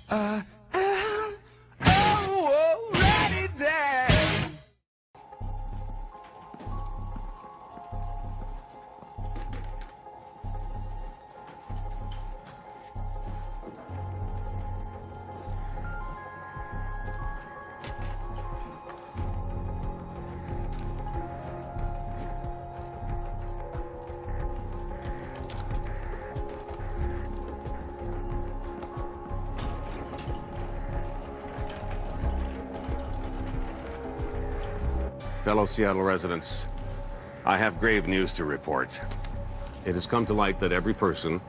Already there. Fellow Seattle residents, I have grave news to report. It has come to light that every person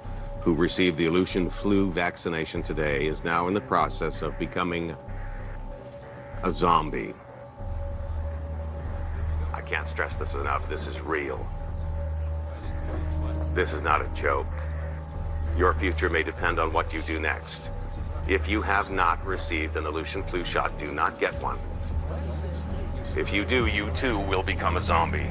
who received the Aleutian flu vaccination today is now in the process of becoming a zombie. I can't stress this enough. This is real. This is not a joke. Your future may depend on what you do next. If you have not received an Aleutian flu shot, do not get one. If you do, you too will become a zombie.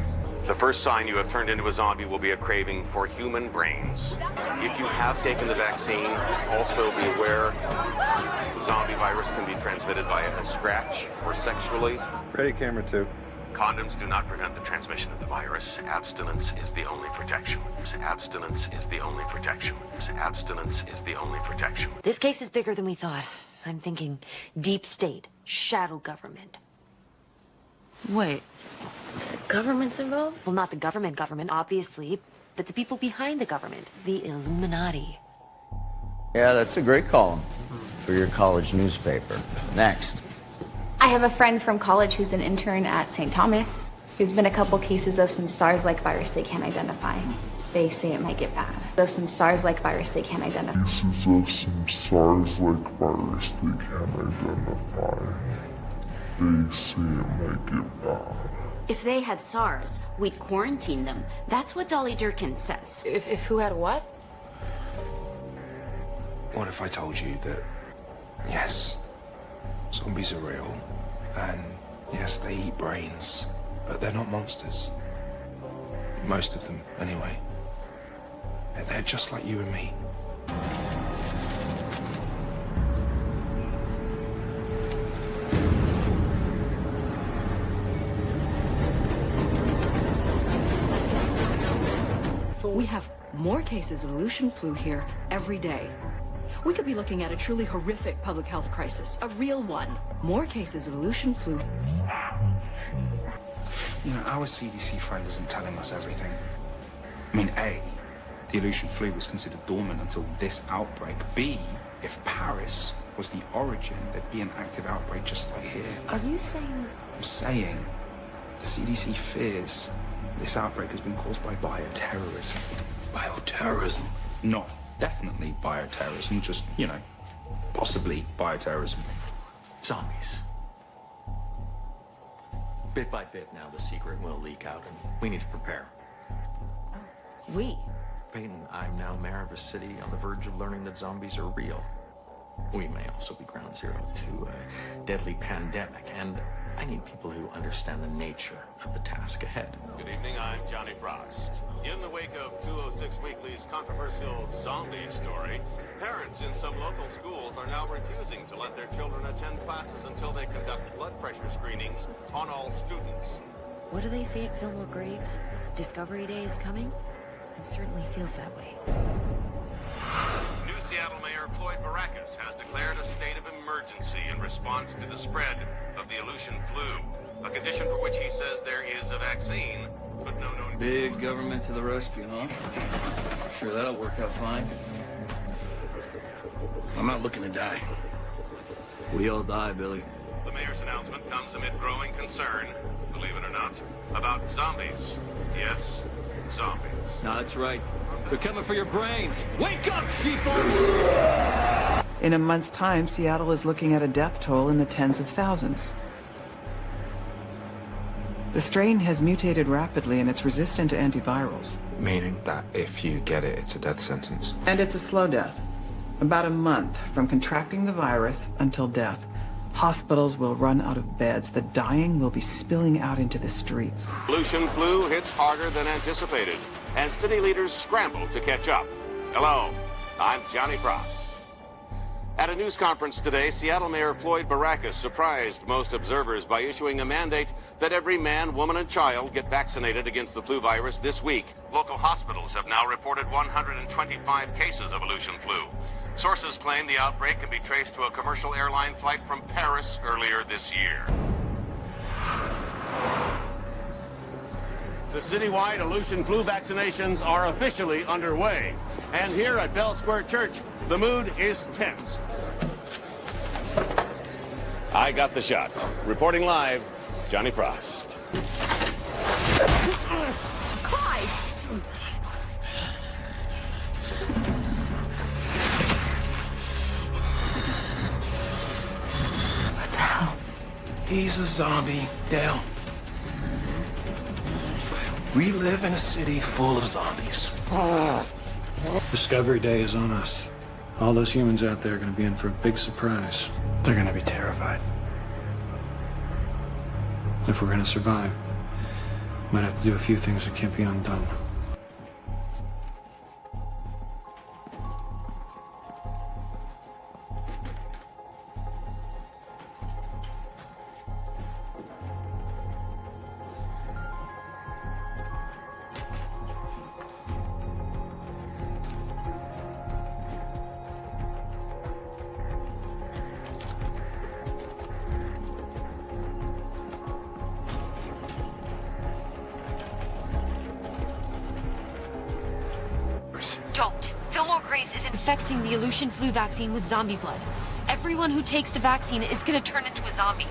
The first sign you have turned into a zombie will be a craving for human brains. If you have taken the vaccine, also be aware zombie virus can be transmitted via a scratch or sexually. Ready, camera 2. Condoms do not prevent the transmission of the virus. Abstinence is the only protection. Abstinence is the only protection. Abstinence is the only protection. This case is bigger than we thought. I'm thinking deep state, shadow government. Wait, government's involved? Well, not the government, obviously, but the people behind the government, the Illuminati. Yeah, that's a great column for your college newspaper. Next. I have a friend from college who's an intern at St. Thomas. There's been a couple cases of some SARS-like virus they can't identify. They say it might get bad. Of some SARS-like virus they can't identify. Cases of some SARS-like virus they can't identify. They say it might get bad. If they had SARS, we'd quarantine them. That's what Dolly Durkin says. If who had what? What if I told you that, yes, zombies are real, and yes, they eat brains, but they're not monsters. Most of them, anyway. They're just like you and me. We have more cases of Aleutian flu here every day. We could be looking at a truly horrific public health crisis, a real one. More cases of Aleutian flu. You know, our CDC friend isn't telling us everything. I mean, A, the Aleutian flu was considered dormant until this outbreak. B, if Paris was the origin, there'd be an active outbreak just like here. Are you saying? I'm saying the CDC fears this outbreak has been caused by bioterrorism. Bioterrorism? Not definitely bioterrorism, just, you know, possibly bioterrorism. Zombies. Bit by bit now the secret will leak out and we need to prepare. We? Peyton, I'm now mayor of a city on the verge of learning that zombies are real. We may also be ground zero to a deadly pandemic, and I need people who understand the nature of the task ahead. Good evening, I'm Johnny Frost. In the wake of 206 Weekly's controversial zombie story, parents in some local schools are now refusing to let their children attend classes until they conduct blood pressure screenings on all students. What do they say at Fillmore Graves? Discovery Day is coming? It certainly feels that way. New Seattle Mayor Floyd Baracus has declared a state of emergency in response to the spread of the Aleutian flu, a condition for which he says there is a vaccine, but no known... Big government to the rescue, huh? Sure, that'll work out fine. I'm not looking to die. We all die, Billy. The mayor's announcement comes amid growing concern, believe it or not, about zombies. Yes, zombies. No, that's right. They're coming for your brains. Wake up, sheeple! In a month's time, Seattle is looking at a death toll in the tens of thousands. The strain has mutated rapidly and it's resistant to antivirals. Meaning that if you get it, it's a death sentence. And it's a slow death. About a month from contracting the virus until death. Hospitals will run out of beds. The dying will be spilling out into the streets. Aleutian flu hits harder than anticipated, and city leaders scramble to catch up. Hello, I'm Johnny Frost. At a news conference today, Seattle Mayor Floyd Baracus surprised most observers by issuing a mandate that every man, woman, and child get vaccinated against the flu virus this week. Local hospitals have now reported 125 cases of Aleutian flu. Sources claim the outbreak can be traced to a commercial airline flight from Paris earlier this year. The citywide Aleutian flu vaccinations are officially underway. And here at Bell Square Church, the mood is tense. I got the shot. Reporting live, Johnny Frost. What the hell? He's a zombie, Dale. We live in a city full of zombies. Discovery Day is on us. All those humans out there are going to be in for a big surprise. They're going to be terrified. If we're going to survive, might have to do a few things that can't be undone. Don't. Fillmore Graves is infecting the Aleutian flu vaccine with zombie blood. Everyone who takes the vaccine is gonna turn into a zombie.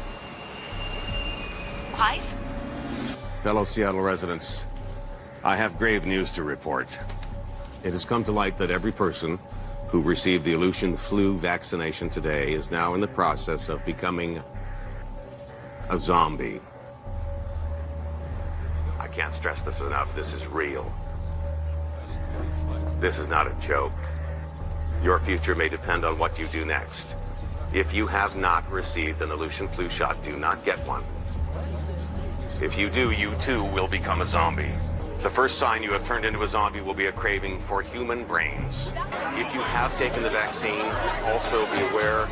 Clive? Fellow Seattle residents, I have grave news to report. It has come to light that every person who received the Aleutian flu vaccination today is now in the process of becoming a zombie. I can't stress this enough. This is real. This is not a joke. Your future may depend on what you do next. If you have not received an Aleutian flu shot, do not get one. If you do, you too will become a zombie. The first sign you have turned into a zombie will be a craving for human brains. If you have taken the vaccine, also be aware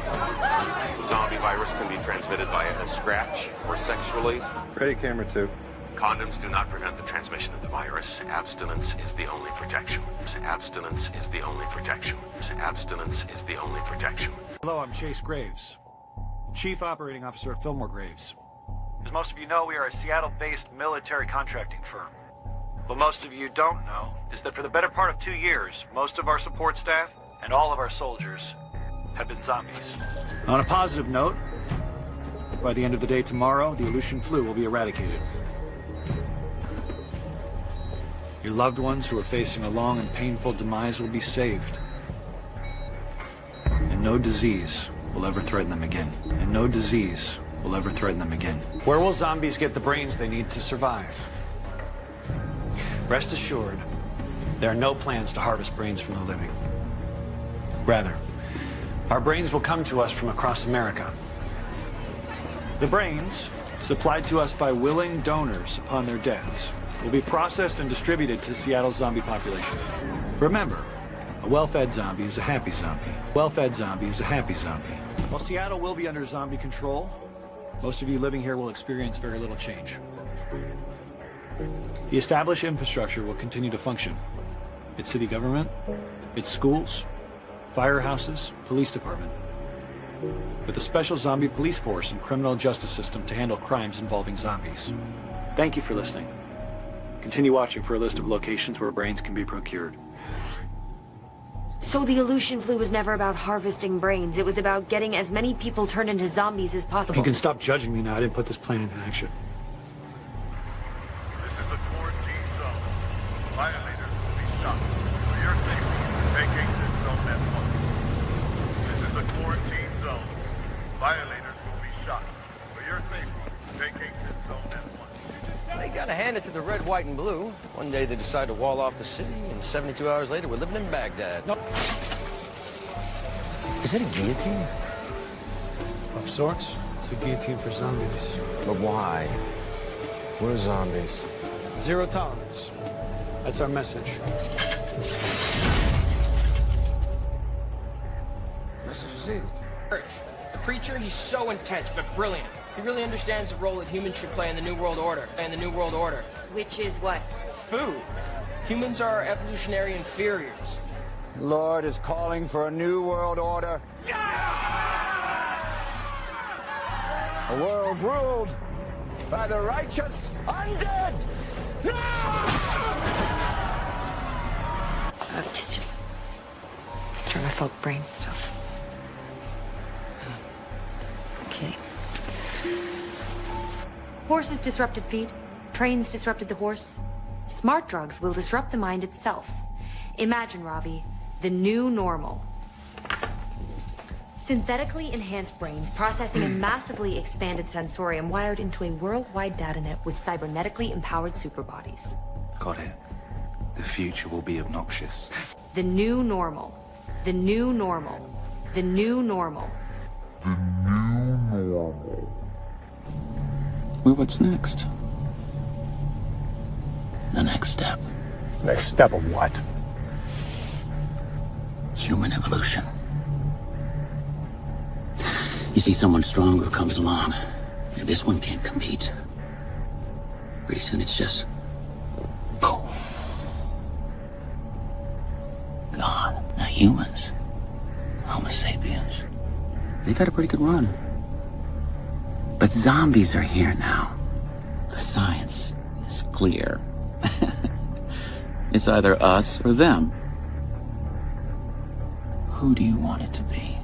the zombie virus can be transmitted via a scratch or sexually. Ready, camera 2. Condoms do not prevent the transmission of the virus. Abstinence is the only protection. Abstinence is the only protection. Abstinence is the only protection. Hello, I'm Chase Graves, Chief Operating Officer of Fillmore Graves. As most of you know, we are a Seattle-based military contracting firm. What most of you don't know is that for the better part of 2 years, most of our support staff and all of our soldiers have been zombies. On a positive note, by the end of the day tomorrow, the Aleutian flu will be eradicated. Your loved ones who are facing a long and painful demise will be saved. And no disease will ever threaten them again. And no disease will ever threaten them again. Where will zombies get the brains they need to survive? Rest assured, there are no plans to harvest brains from the living. Rather, our brains will come to us from across America. The brains, supplied to us by willing donors upon their deaths, will be processed and distributed to Seattle's zombie population. Remember, a well-fed zombie is a happy zombie. Well-fed zombie is a happy zombie. While Seattle will be under zombie control, most of you living here will experience very little change. The established infrastructure will continue to function. Its city government, its schools, firehouses, police department. With a special zombie police force and criminal justice system to handle crimes involving zombies. Thank you for listening. Continue watching for a list of locations where brains can be procured. So the Aleutian flu was never about harvesting brains. It was about getting as many people turned into zombies as possible. You can stop judging me now. I didn't put this plan into action. This is a quarantine zone. Violators will be shot. For your safety, vacate this zone at once. This is a quarantine zone. Violators will be shot. For your safety, vacate this zone at once. They gotta hand it to the red, white, and blue. One day they decide to wall off the city, and 72 hours later we're living in Baghdad. Nope. Is it a guillotine? Of sorts. It's a guillotine for zombies. But why? We're zombies. Zero tolerance. That's our message. This is received. The preacher, he's so intense, but brilliant. He really understands the role that humans should play in the New World Order. Which is what? Food. Humans are evolutionary inferiors. The Lord is calling for a new world order. A world ruled by the righteous undead! Just turn my folk brain. So. Okay. Horses disrupted feet. Trains disrupted the horse. Smart drugs will disrupt the mind itself. Imagine, Robbie, the new normal. Synthetically enhanced brains processing a massively expanded sensorium wired into a worldwide data net with cybernetically empowered superbodies. Got it. The future will be obnoxious. The new normal. The new normal. The new normal. Well, what's next? The next step. Next step of what? Human evolution. You see, someone stronger comes along. This one can't compete. Pretty soon it's just... boom. Gone. Now humans, Homo sapiens, they've had a pretty good run. But zombies are here now. The science is clear. It's either us or them. Who do you want it to be?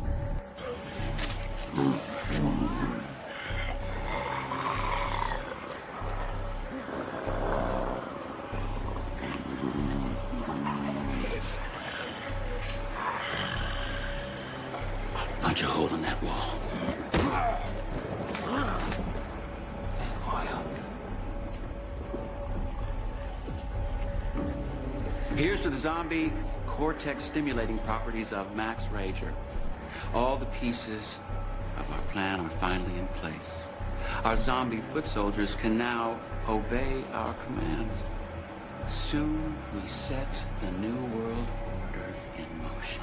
Punch a hole in that wall. Here's to the zombie cortex stimulating properties of Max Rager. All the pieces of our plan are finally in place. Our zombie foot soldiers can now obey our commands. Soon we set the new world order in motion.